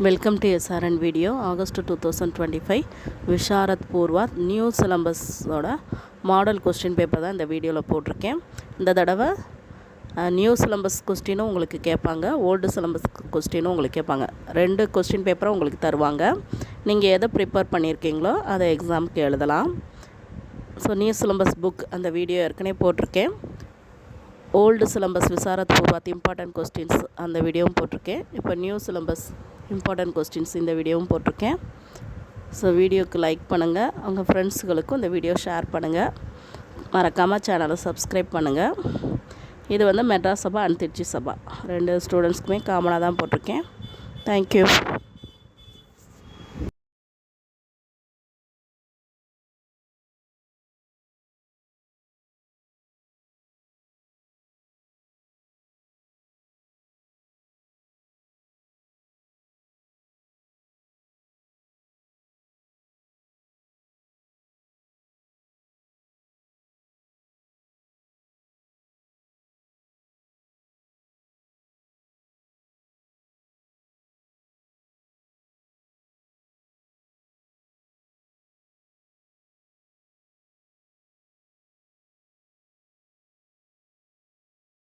Welcome to SRN வீடியோ. August 2025 Visharad Purva new சிலம்பஸோட model question paper தான் இந்த வீடியோவில் போட்டிருக்கேன். இந்த தடவை நியூ சிலம்பஸ் கொஸ்டினும் உங்களுக்கு கேட்பாங்க, ஓல்டு சிலம்பஸ் கொஸ்டினும் உங்களுக்கு கேட்பாங்க. 2 கொஸ்டின் பேப்பரும் உங்களுக்கு தருவாங்க. நீங்கள் எதை ப்ரிப்பேர் பண்ணியிருக்கீங்களோ அதை எக்ஸாமுக்கு எழுதலாம். ஸோ நியூ சிலம்பஸ் புக் அந்த வீடியோ ஏற்கனவே போட்டிருக்கேன். Old syllabus Visharad Purva important questions அந்த வீடியோவும் போட்டிருக்கேன். இப்போ நியூ சிலம்பஸ் இம்பார்ட்டன்ட் கொஸ்டின்ஸ் இந்த வீடியோவும் போட்டிருக்கேன். ஸோ வீடியோக்கு லைக் பண்ணுங்கள், உங்கள் ஃப்ரெண்ட்ஸுகளுக்கும் இந்த வீடியோ ஷேர் பண்ணுங்கள். மறக்காமல் சேனலை சப்ஸ்கிரைப் பண்ணுங்கள். இது வந்து மெட்ராஸ் சபா அண்ட் திருச்சி சபா 2 ஸ்டூடெண்ட்ஸ்க்குமே காமனாக தான் போட்டிருக்கேன். தேங்க்யூ.